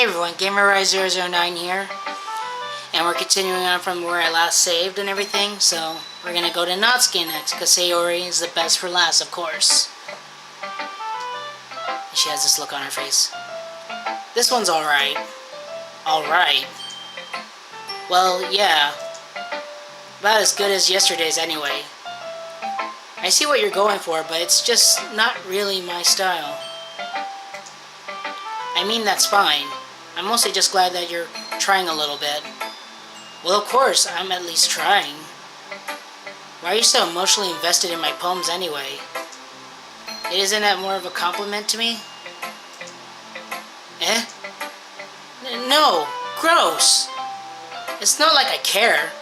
Hey everyone, GamerRise009 here, and we're continuing on from where I last saved and everything, so we're gonna go to Natsuki next, because Sayori is the best for last, of course. And she has this look on her face. This one's alright. Alright. Well, yeah. About as good as yesterday's anyway. I see what you're going for, but it's just not really my style. I mean, that's fine. I'm mostly just glad that you're trying a little bit. Well, of course, I'm at least trying. Why are you so emotionally invested in my poems anyway? Isn't that more of a compliment to me? Eh? No! Gross! It's not like I care.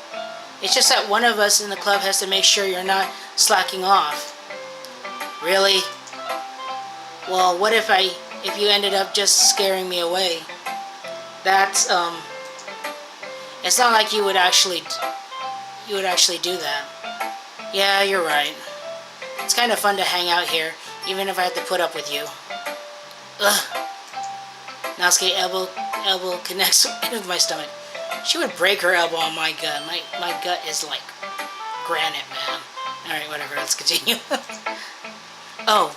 It's just that one of us in the club has to make sure you're not slacking off. Really? Well, what if you ended up just scaring me away? That's, it's not like you would actually do that. Yeah, you're right. It's kind of fun to hang out here, even if I have to put up with you. Ugh. Natsuki elbow connects with my stomach. She would break her elbow on my gut. My gut is like granite, man. Alright, whatever, let's continue. Oh.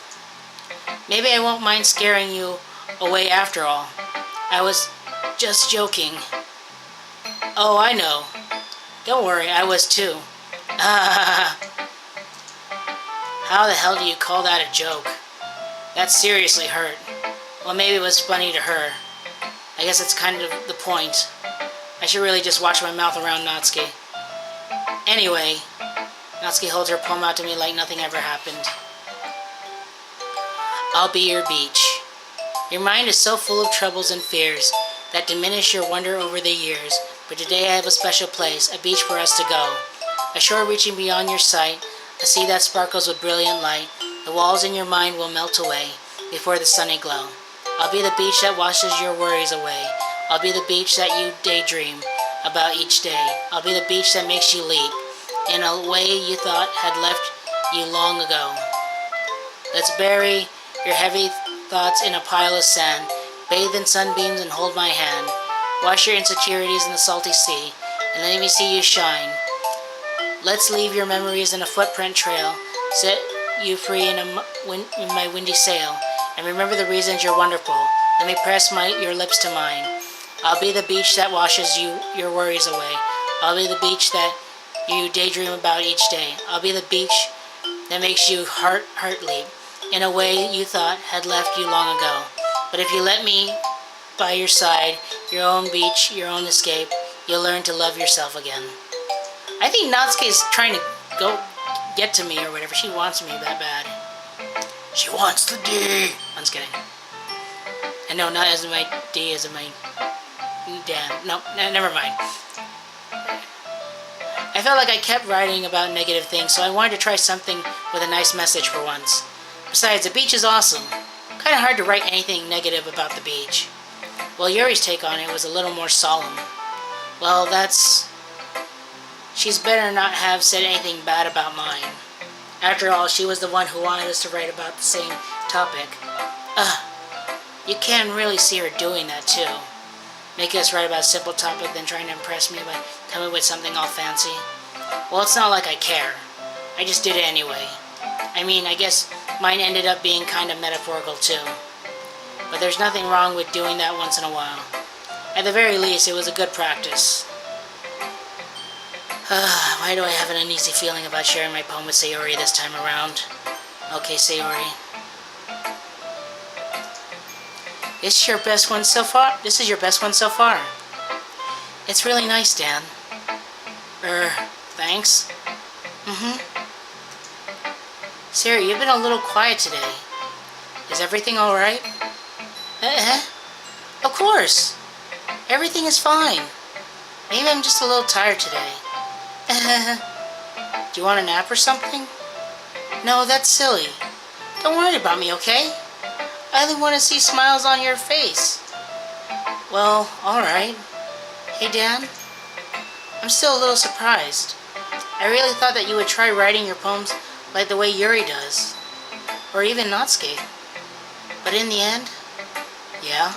Maybe I won't mind scaring you away after all. I was just joking. Oh, I know. Don't worry, I was too. How the hell do you call that a joke? That seriously hurt. Well, maybe it was funny to her. I guess that's kind of the point. I should really just watch my mouth around Natsuki. Anyway, Natsuki holds her palm out to me like nothing ever happened. I'll be your beach. Your mind is so full of troubles and fears that diminish your wonder over the years, but today I have a special place, a beach for us to go. A shore reaching beyond your sight, a sea that sparkles with brilliant light. The walls in your mind will melt away before the sunny glow. I'll be the beach that washes your worries away. I'll be the beach that you daydream about each day. I'll be the beach that makes you leap in a way you thought had left you long ago. Let's bury your heavy thoughts in a pile of sand. Bathe in sunbeams and hold my hand. Wash your insecurities in the salty sea and let me see you shine. Let's leave your memories in a footprint trail. Set you free in my windy sail. And remember the reasons you're wonderful. Let me press your lips to mine. I'll be the beach that washes your worries away. I'll be the beach that you daydream about each day. I'll be the beach that makes you heart leap in a way you thought had left you long ago. But if you let me by your side, your own beach, your own escape, you'll learn to love yourself again. I think Natsuki's trying to go get to me or whatever. She wants me that bad. She wants the D. I'm just kidding. And no, not as in my D, as in my... Damn. No, never mind. I felt like I kept writing about negative things, so I wanted to try something with a nice message for once. Besides, the beach is awesome. Kind of hard to write anything negative about the beach. Well, Yuri's take on it was a little more solemn. Well, she's better not have said anything bad about mine. After all, she was the one who wanted us to write about the same topic. You can really see her doing that too. Making us write about a simple topic, then trying to impress me by coming with something all fancy. Well, it's not like I care. I just did it anyway. I mean, I guess mine ended up being kind of metaphorical too. But there's nothing wrong with doing that once in a while. At the very least, it was a good practice. Why do I have an uneasy feeling about sharing my poem with Sayori this time around? Okay, Sayori. This is your best one so far? This is your best one so far. It's really nice, Dan. Thanks. Sayori, you've been a little quiet today. Is everything alright? Of course. Everything is fine. Maybe I'm just a little tired today. Do you want a nap or something? No, that's silly. Don't worry about me, okay? I only want to see smiles on your face. Well, alright. Hey, Dan. I'm still a little surprised. I really thought that you would try writing your poems like the way Yuri does. Or even Natsuki. But in the end, yeah.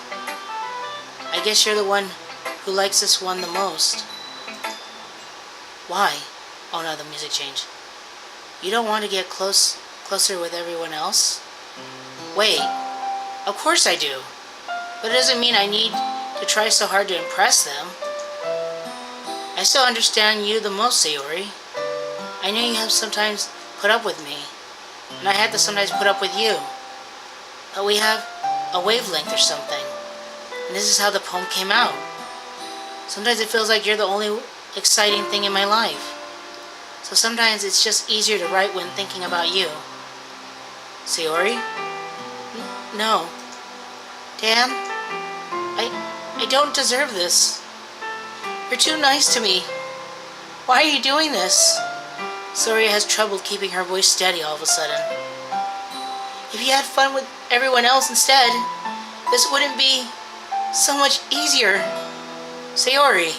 I guess you're the one who likes this one the most. Why? Oh no, the music changed. You don't want to get closer with everyone else? Wait, of course I do. But it doesn't mean I need to try so hard to impress them. I still understand you the most, Sayori. I know you have sometimes put up with me, and I had to sometimes put up with you. But we have a wavelength or something, and this is how the poem came out. Sometimes it feels like you're the only exciting thing in my life. So sometimes it's just easier to write when thinking about you. Sayori? No. Dan? I don't deserve this. You're too nice to me. Why are you doing this? Sayori has trouble keeping her voice steady all of a sudden. If you had fun with everyone else instead, this wouldn't be so much easier. Sayori.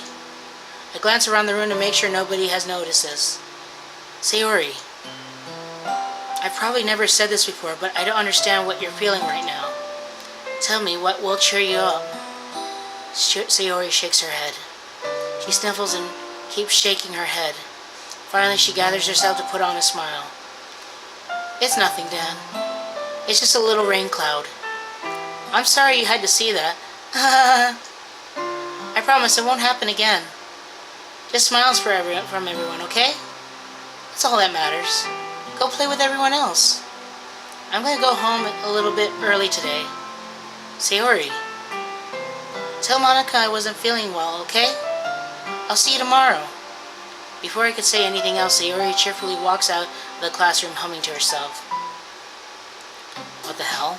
I glance around the room to make sure nobody has noticed this. Sayori. I've probably never said this before, but I don't understand what you're feeling right now. Tell me what will cheer you up. Sayori shakes her head. She sniffles and keeps shaking her head. Finally, she gathers herself to put on a smile. It's nothing, Dan. It's just a little rain cloud. I'm sorry you had to see that. I promise it won't happen again. Just smiles from everyone, okay? That's all that matters. Go play with everyone else. I'm going to go home a little bit early today. Sayori. Tell Monica I wasn't feeling well, okay? I'll see you tomorrow. Before I could say anything else, Sayori cheerfully walks out of the classroom humming to herself. What the hell?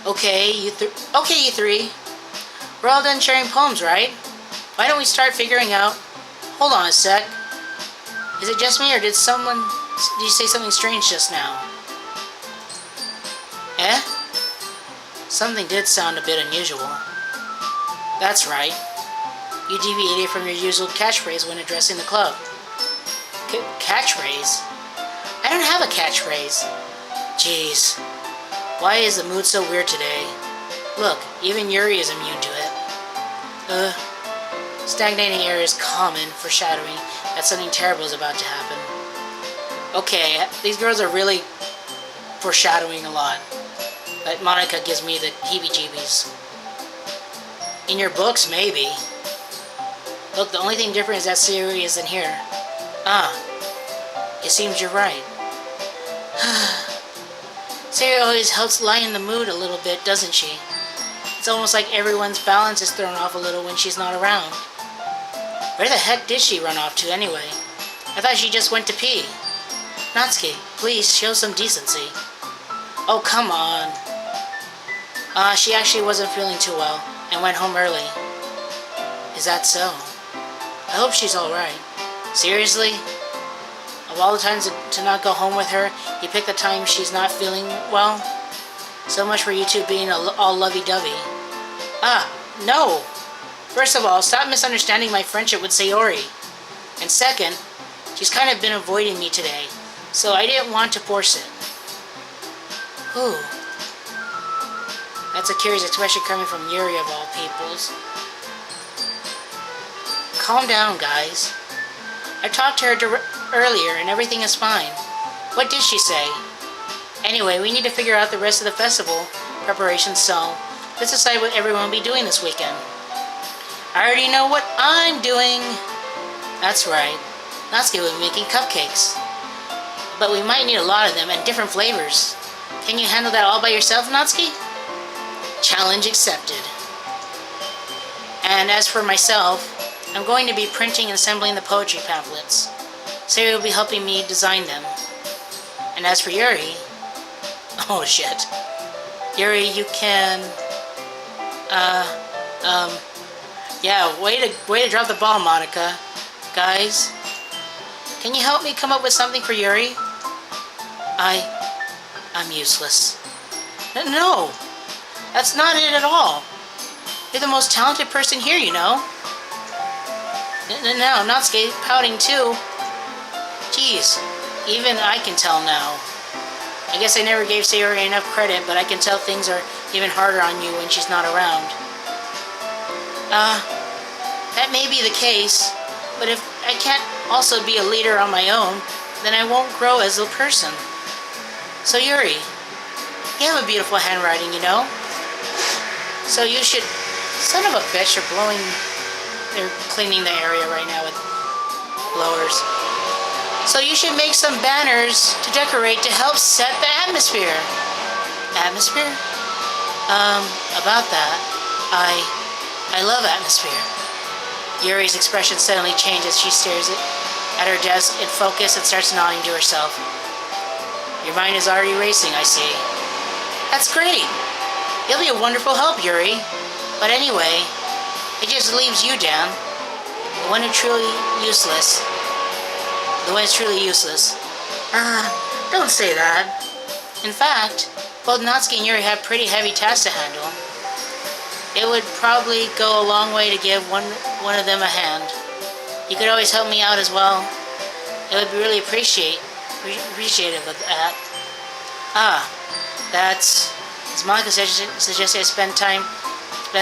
Okay, you three. We're all done sharing poems, right? Why don't we start figuring out... Hold on a sec. Is it just me, or did you say something strange just now? Eh? Something did sound a bit unusual. That's right. You deviated from your usual catchphrase when addressing the club. Catchphrase? I don't have a catchphrase. Jeez. Why is the mood so weird today? Look, even Yuri is immune to it. Stagnating air is common, foreshadowing that something terrible is about to happen. Okay, these girls are really foreshadowing a lot. But Monica gives me the heebie-jeebies. In your books, maybe. Look, the only thing different is that Sayori isn't here. It seems you're right. Sayori always helps lighten the mood a little bit, doesn't she? It's almost like everyone's balance is thrown off a little when she's not around. Where the heck did she run off to anyway? I thought she just went to pee. Natsuki, please show some decency. Oh, come on. She actually wasn't feeling too well and went home early. Is that so? I hope she's alright. Seriously? Of all the times to not go home with her, you pick the time she's not feeling well? So much for you two being all lovey-dovey. No! First of all, stop misunderstanding my friendship with Sayori. And second, she's kind of been avoiding me today, so I didn't want to force it. Ooh. That's a curious expression coming from Yuri of all peoples. Calm down, guys. I talked to her earlier and everything is fine. What did she say? Anyway, we need to figure out the rest of the festival preparations, so let's decide what everyone will be doing this weekend. I already know what I'm doing. That's right. Natsuki will be making cupcakes. But we might need a lot of them and different flavors. Can you handle that all by yourself, Natsuki? Challenge accepted. And as for myself, I'm going to be printing and assembling the poetry pamphlets. Sayori will be helping me design them. And as for Yuri... Oh shit. Yuri, you can... Yeah, way to drop the ball, Monica. Guys, can you help me come up with something for Yuri? I'm useless. No! That's not it at all. You're the most talented person here, you know. Now, Natsuki pouting too. Jeez, even I can tell now. I guess I never gave Sayori enough credit, but I can tell things are even harder on you when she's not around. That may be the case, but if I can't also be a leader on my own, then I won't grow as a person. So Yuri, you have a beautiful handwriting, you know? So you should... Son of a bitch, they're cleaning the area right now with blowers. So you should make some banners to decorate to help set the atmosphere. Atmosphere? About that, I love atmosphere. Yuri's expression suddenly changes. She stares at her desk in focus and starts nodding to herself. Your mind is already racing, I see. That's great. You'll be a wonderful help, Yuri. But anyway, it just leaves you, Dan. The one who's truly useless. Don't say that. In fact, both Natsuki and Yuri have pretty heavy tasks to handle. It would probably go a long way to give one of them a hand. You could always help me out as well. It would be really appreciative of that. Does Monica suggest I spend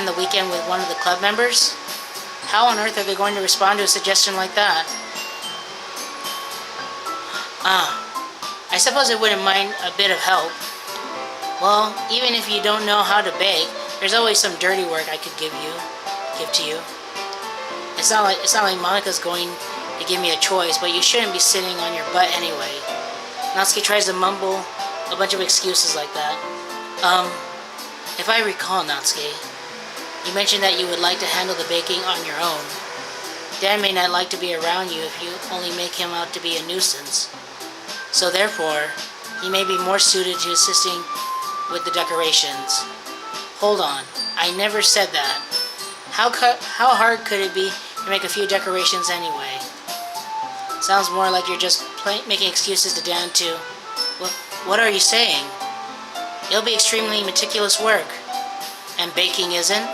the weekend with one of the club members? How on earth are they going to respond to a suggestion like that? I suppose I wouldn't mind a bit of help. Well, even if you don't know how to bake, there's always some dirty work I could give to you. It's not like Monica's going to give me a choice, but you shouldn't be sitting on your butt anyway. Natsuki tries to mumble a bunch of excuses like that. If I recall, Natsuki, you mentioned that you would like to handle the baking on your own. Dan may not like to be around you if you only make him out to be a nuisance. So therefore, he may be more suited to assisting with the decorations. Hold on, I never said that. How hard could it be to make a few decorations anyway? Sounds more like you're just making excuses to Dan to... What are you saying? It'll be extremely meticulous work. And baking isn't?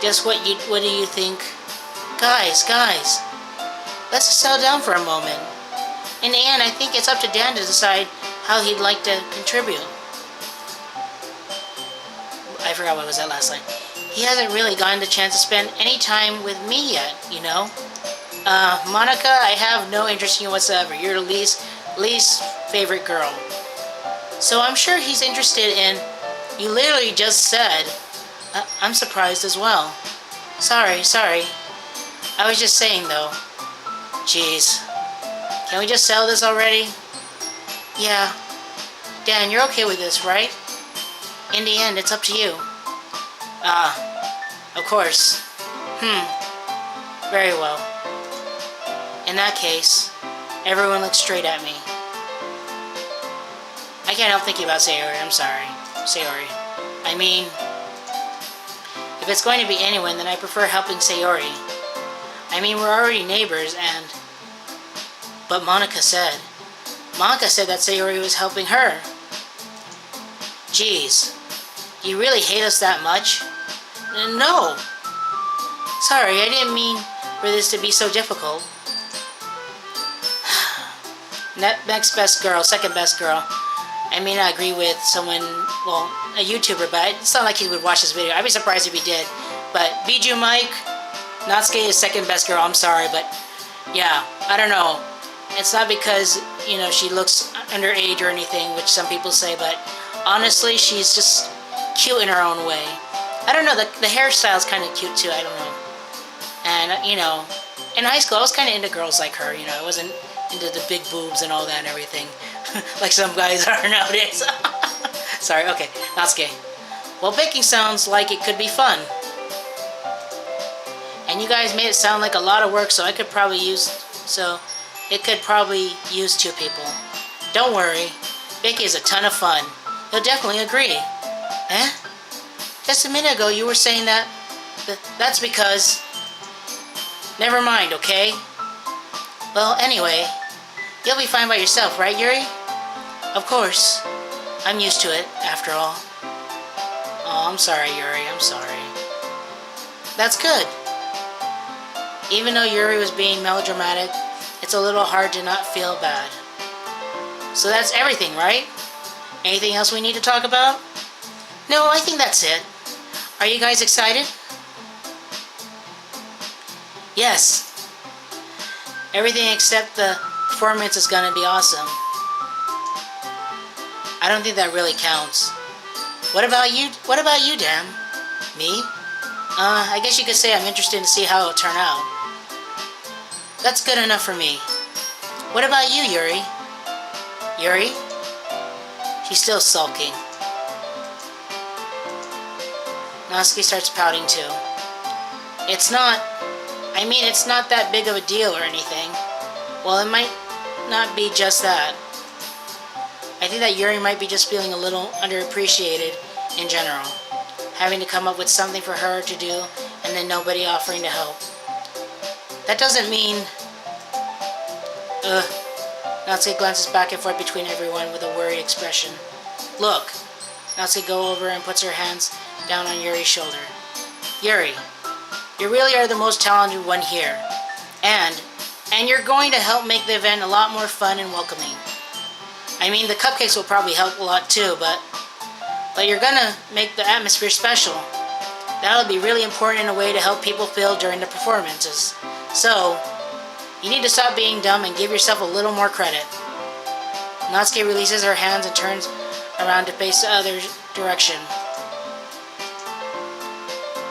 Just what do you think? Guys, let's just settle down for a moment. In the end, I think it's up to Dan to decide how he'd like to contribute. I forgot what was that last line. He hasn't really gotten the chance to spend any time with me yet, you know? Monica, I have no interest in you whatsoever. You're the least favorite girl. So I'm sure he's interested in... You literally just said... I'm surprised as well. Sorry. I was just saying, though. Jeez. Can we just settle this already? Yeah. Dan, you're okay with this, right? In the end, it's up to you. Of course. Very well. In that case, everyone looks straight at me. I can't help thinking about Sayori. I'm sorry. Sayori. I mean, if it's going to be anyone, then I prefer helping Sayori. I mean, we're already neighbors and... But Monica said that Sayori was helping her. Jeez. You really hate us that much? No. Sorry, I didn't mean for this to be so difficult. Next best girl, second best girl. I may not agree with someone, well, a YouTuber, but it's not like he would watch this video. I'd be surprised if he did. But Biju Mike, Natsuki is second best girl. I'm sorry, but yeah, I don't know. It's not because, you know, she looks underage or anything, which some people say, but honestly, she's just cute in her own way. I don't know, the hairstyle's kind of cute too, I don't know. And, you know, in high school, I was kind of into girls like her, you know. I wasn't into the big boobs and all that and everything, like some guys are nowadays. Sorry, okay, Natsuki. Well, baking sounds like it could be fun. And you guys made it sound like a lot of work, so it could probably use two people. Don't worry, baking is a ton of fun. You'll definitely agree. Eh? Just a minute ago you were saying that... That's because... Never mind, okay? Well, anyway, you'll be fine by yourself, right, Yuri? Of course. I'm used to it, after all. Oh, I'm sorry, Yuri, I'm sorry. That's good. Even though Yuri was being melodramatic, it's a little hard to not feel bad. So that's everything, right? Anything else we need to talk about? No, I think that's it. Are you guys excited? Yes, everything except the performance is gonna be awesome. I don't think that really counts. What about you? What about you, Dan? Me? I guess you could say I'm interested to see how it'll turn out. That's good enough for me. What about you, Yuri? Yuri? She's still sulking. Natsuki starts pouting too. It's not that big of a deal or anything. Well, it might not be just that. I think that Yuri might be just feeling a little underappreciated in general. Having to come up with something for her to do and then nobody offering to help. That doesn't mean... Natsuki glances back and forth between everyone with a worried expression. Look! Natsuki goes over and puts her hands down on Yuri's shoulder. Yuri, you really are the most talented one here. And you're going to help make the event a lot more fun and welcoming. I mean, the cupcakes will probably help a lot too, but you're gonna make the atmosphere special. That'll be really important in a way to help people feel during the performances. So, you need to stop being dumb and give yourself a little more credit. Natsuki releases her hands and turns around to face the other direction.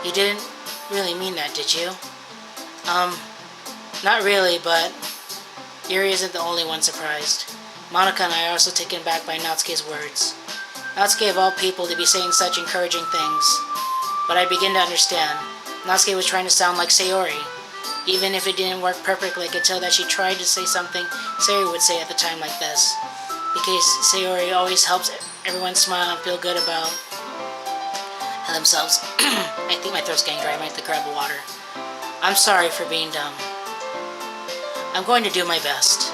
You didn't really mean that, did you? Not really, but Yuri isn't the only one surprised. Monica and I are also taken back by Natsuki's words. Natsuki of all people to be saying such encouraging things. But I begin to understand. Natsuki was trying to sound like Sayori. Even if it didn't work perfectly, I could tell that she tried to say something Sayori would say at the time like this. Because Sayori always helps everyone smile and feel good about themselves. I think my throat's getting dry. I might have to grab water. I'm sorry for being dumb. I'm going to do my best.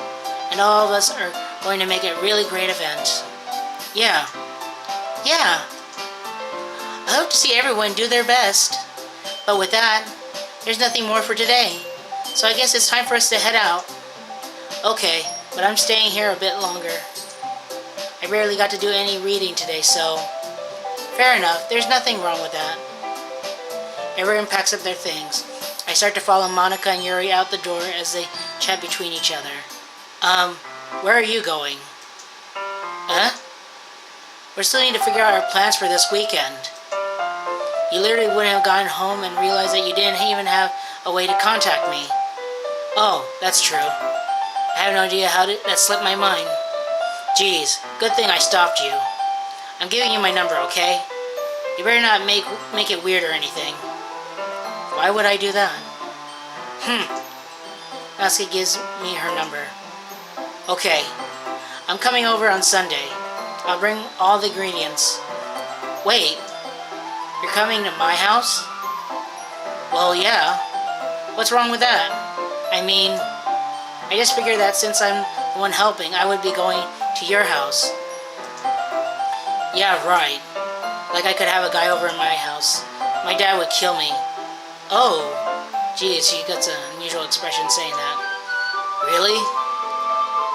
And all of us are going to make it a really great event. Yeah. I hope to see everyone do their best. But with that, there's nothing more for today. So I guess it's time for us to head out. Okay, but I'm staying here a bit longer. I barely got to do any reading today, so... Fair enough, there's nothing wrong with that. Everyone packs up their things. I start to follow Monica and Yuri out the door as they chat between each other. Where are you going? Huh? We still need to figure out our plans for this weekend. You literally wouldn't have gotten home and realized that you didn't even have a way to contact me. Oh, that's true. I have no idea how that slipped my mind. Geez, good thing I stopped you. I'm giving you my number, okay? You better not make it weird or anything. Why would I do that? Natsuki gives me her number. Okay, I'm coming over on Sunday. I'll bring all the ingredients. Wait, you're coming to my house? Well, yeah. What's wrong with that? I mean, I just figured that since I'm the one helping, I would be going to your house. Yeah, right. Like I could have a guy over in my house. My dad would kill me. Oh, geez, she got an unusual expression saying that. Really?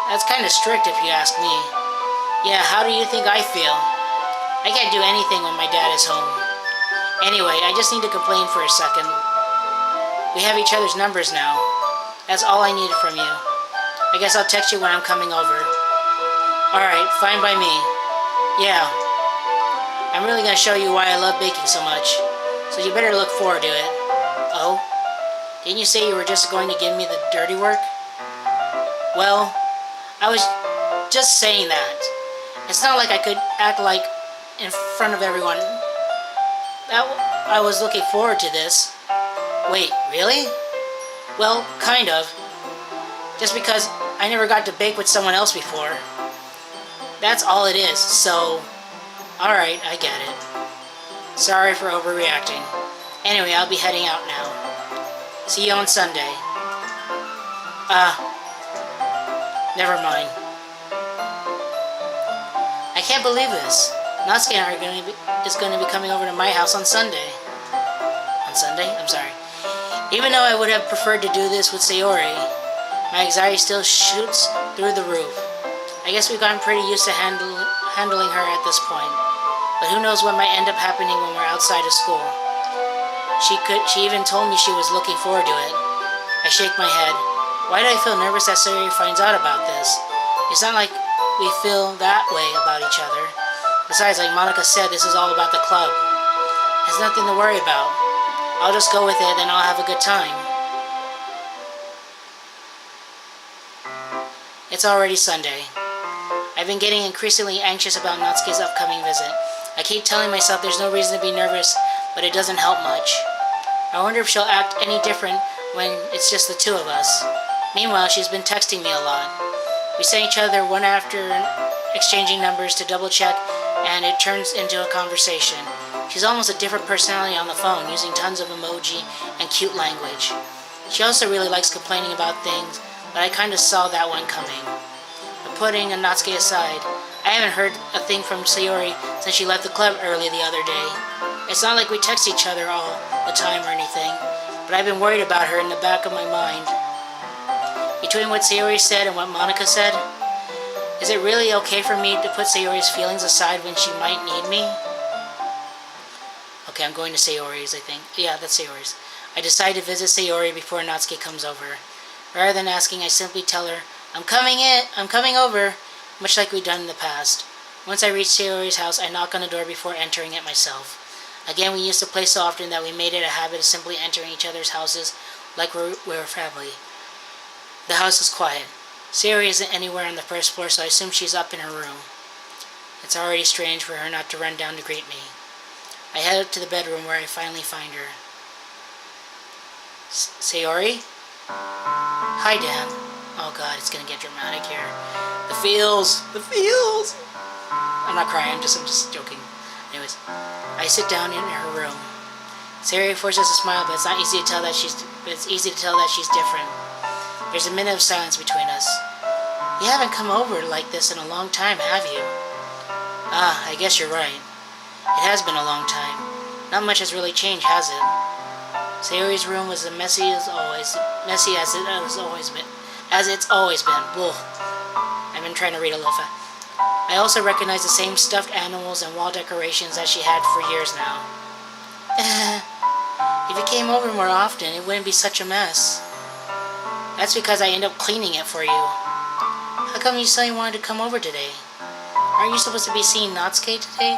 That's kind of strict if you ask me. Yeah, how do you think I feel? I can't do anything when my dad is home. Anyway, I just need to complain for a second. We have each other's numbers now. That's all I needed from you. I guess I'll text you when I'm coming over. Alright, fine by me. Yeah. I'm really gonna show you why I love baking so much. So you better look forward to it. Oh? Didn't you say you were just going to give me the dirty work? Well, I was just saying that. It's not like I could act like in front of everyone. I was looking forward to this. Wait, really? Well, kind of. Just because I never got to bake with someone else before. That's all it is, so... Alright, I get it. Sorry for overreacting. Anyway, I'll be heading out now. See you on Sunday. Never mind. I can't believe this. Natsuki and I is going to be coming over to my house on Sunday. On Sunday? I'm sorry. Even though I would have preferred to do this with Sayori, my anxiety still shoots through the roof. I guess we've gotten pretty used to handling her at this point. But who knows what might end up happening when we're outside of school. She even told me she was looking forward to it. shake my head. Why do I feel nervous that Sayori finds out about this? It's not like we feel that way about each other. Besides, like Monica said, this is all about the club. There's nothing to worry about. I'll just go with it and I'll have a good time. It's already Sunday. I've been getting increasingly anxious about Natsuki's upcoming visit. I keep telling myself there's no reason to be nervous, but it doesn't help much. I wonder if she'll act any different when it's just the two of us. Meanwhile, she's been texting me a lot. We send each other one after exchanging numbers to double check, and it turns into a conversation. She's almost a different personality on the phone, using tons of emoji and cute language. She also really likes complaining about things, but I kind of saw that one coming. But putting Natsuki aside, I haven't heard a thing from Sayori since she left the club early the other day. It's not like we text each other all the time or anything, but I've been worried about her in the back of my mind. Between what Sayori said and what Monica said, is it really okay for me to put Sayori's feelings aside when she might need me? Okay, I'm going to Sayori's, I think. Yeah, that's Sayori's. I decide to visit Sayori before Natsuki comes over. Rather than asking, I simply tell her, I'm coming over, much like we've done in the past. Once I reach Sayori's house, I knock on the door before entering it myself. Again, we used to play so often that we made it a habit of simply entering each other's houses like we're family. The house is quiet. Sayori isn't anywhere on the first floor, so I assume she's up in her room. It's already strange for her not to run down to greet me. I head up to the bedroom where I finally find her. Sayori? Hi, Dan. Oh god, it's gonna get dramatic here. The feels! I'm not crying, I'm just joking. Anyways, I sit down in her room. Sayori forces a smile, but it's easy to tell that she's different. There's a minute of silence between us. You haven't come over like this in a long time, have you? Ah, I guess you're right. It has been a long time. Not much has really changed, has it? Sayori's room was as messy as it's always been. Ugh. I've been trying to read a little fast. I also recognize the same stuffed animals and wall decorations that she had for years now. If you came over more often, it wouldn't be such a mess. That's because I end up cleaning it for you. How come you suddenly wanted to come over today? Aren't you supposed to be seeing Natsuki today?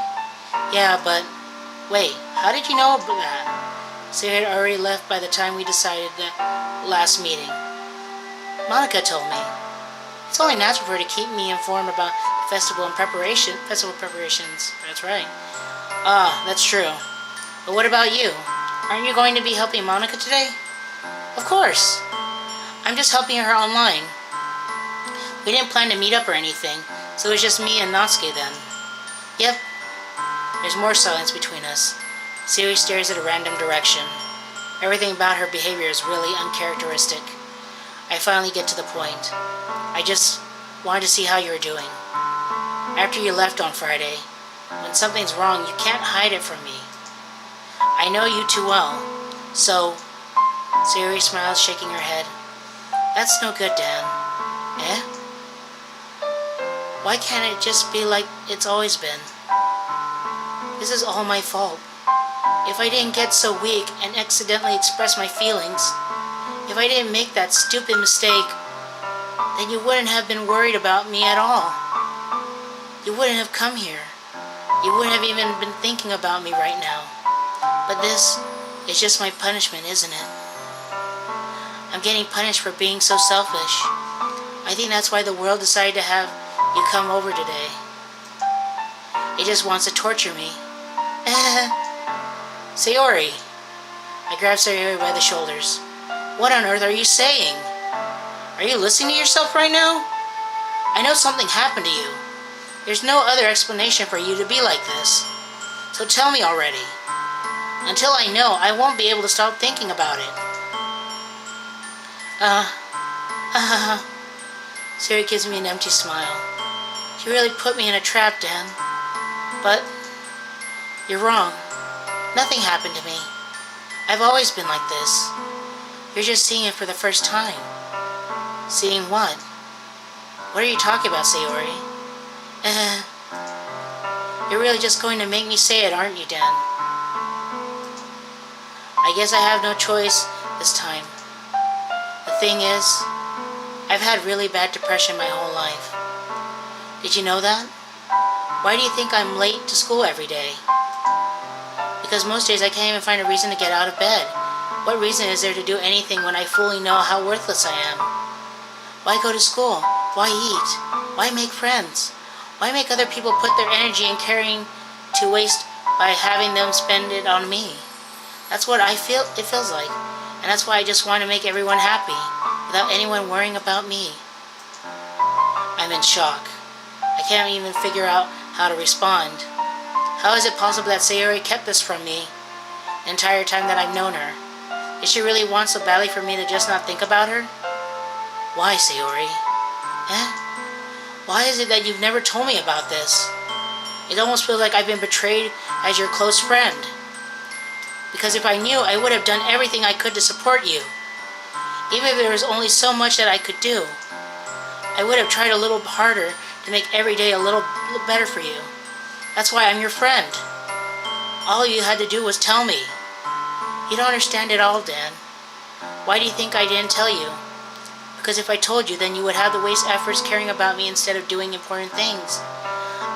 Yeah, but... Wait, how did you know about that? Sayori had already left by the time we decided that last meeting. Monica told me. It's only natural for her to keep me informed about the festival preparations. That's right. Ah, that's true. But what about you? Aren't you going to be helping Monica today? Of course. I'm just helping her online. We didn't plan to meet up or anything, so it was just me and Natsuki then. Yep. There's more silence between us. Sayori stares at a random direction. Everything about her behavior is really uncharacteristic. I finally get to the point. I just wanted to see how you were doing. After you left on Friday, when something's wrong, you can't hide it from me. I know you too well, so... Sayori smiles, shaking her head. That's no good, Dan. Eh? Why can't it just be like it's always been? This is all my fault. If I didn't get so weak and accidentally express my feelings, if I didn't make that stupid mistake, then you wouldn't have been worried about me at all. You wouldn't have come here. You wouldn't have even been thinking about me right now. But this is just my punishment, isn't it? I'm getting punished for being so selfish. I think that's why the world decided to have you come over today. It just wants to torture me. Sayori. I grab Sayori by the shoulders. What on earth are you saying? Are you listening to yourself right now? I know something happened to you. There's no other explanation for you to be like this. So tell me already. Until I know, I won't be able to stop thinking about it. Sayori gives me an empty smile. You really put me in a trap, Dan. But you're wrong. Nothing happened to me. I've always been like this. You're just seeing it for the first time. Seeing what? What are you talking about, Sayori? You're really just going to make me say it, aren't you, Dan? I guess I have no choice this time. The thing is, I've had really bad depression my whole life. Did you know that? Why do you think I'm late to school every day? Because most days I can't even find a reason to get out of bed. What reason is there to do anything when I fully know how worthless I am? Why go to school? Why eat? Why make friends? Why make other people put their energy and caring to waste by having them spend it on me? That's what it feels like. And that's why I just want to make everyone happy, without anyone worrying about me. I'm in shock. I can't even figure out how to respond. How is it possible that Sayori kept this from me the entire time that I've known her? Did she really want so badly for me to just not think about her? Why, Sayori? Why is it that you've never told me about this? It almost feels like I've been betrayed as your close friend. Because if I knew, I would have done everything I could to support you. Even if there was only so much that I could do. I would have tried a little harder to make every day a little better for you. That's why I'm your friend. All you had to do was tell me. You don't understand it all, Dan. Why do you think I didn't tell you? Because if I told you, then you would have to waste efforts caring about me instead of doing important things.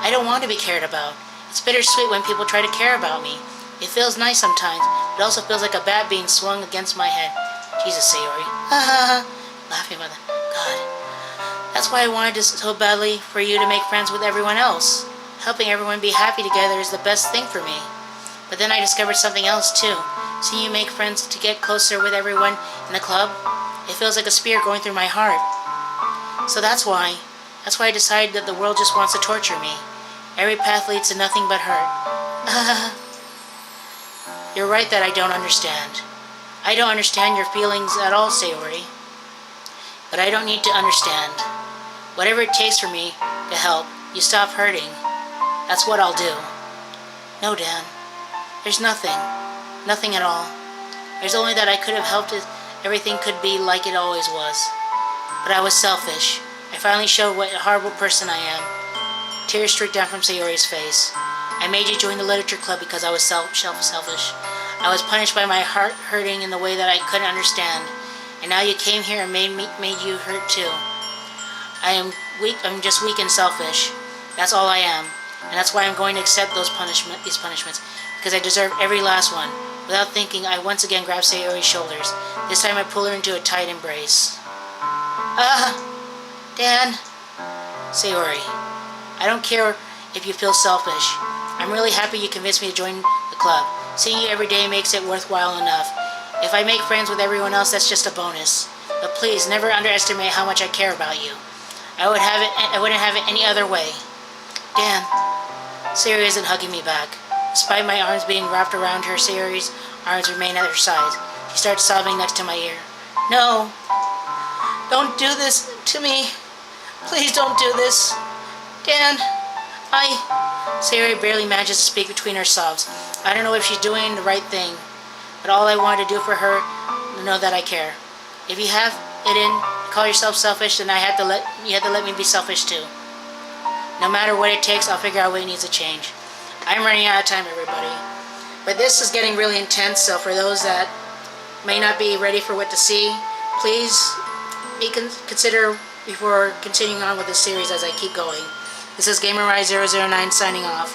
I don't want to be cared about. It's bittersweet when people try to care about me. It feels nice sometimes, but it also feels like a bat being swung against my head. Jesus, Sayori. Ha ha ha. Laughing about that. God. That's why I wanted to so badly for you to make friends with everyone else. Helping everyone be happy together is the best thing for me. But then I discovered something else too. Seeing you make friends to get closer with everyone in the club, it feels like a spear going through my heart. So that's why I decided that the world just wants to torture me. Every path leads to nothing but hurt. You're right that I don't understand. I don't understand your feelings at all, Sayori. But I don't need to understand. Whatever it takes for me to help you stop hurting, that's what I'll do. No, Dan. There's nothing. Nothing at all. There's only that I could have helped it. Everything could be like it always was. But I was selfish. I finally showed what a horrible person I am. Tears streaked down from Sayori's face. I made you join the literature club because I was selfish. I was punished by my heart hurting in the way that I couldn't understand. And now you came here and made you hurt too. I am weak. I'm just weak and selfish. That's all I am. And that's why I'm going to accept these punishments. Because I deserve every last one. Without thinking, I once again grabbed Sayori's shoulders. This time I pull her into a tight embrace. Dan. Sayori, I don't care if you feel selfish. I'm really happy you convinced me to join the club. Seeing you every day makes it worthwhile enough. If I make friends with everyone else, that's just a bonus. But please, never underestimate how much I care about you. I wouldn't have it any other way. Dan. Sayori isn't hugging me back. Despite my arms being wrapped around her, Sayori's arms remain at her sides. She starts sobbing next to my ear. No. Don't do this to me. Please don't do this. Dan, Sayori barely manages to speak between her sobs. I don't know if she's doing the right thing, but all I wanted to do for her to know that I care. If you have it in, call yourself selfish, then you have to let me be selfish too. No matter what it takes, I'll figure out what needs to change. I'm running out of time, everybody. But this is getting really intense, so for those that may not be ready for what to see, please consider before continuing on with this series as I keep going. This is GamerRise009 signing off.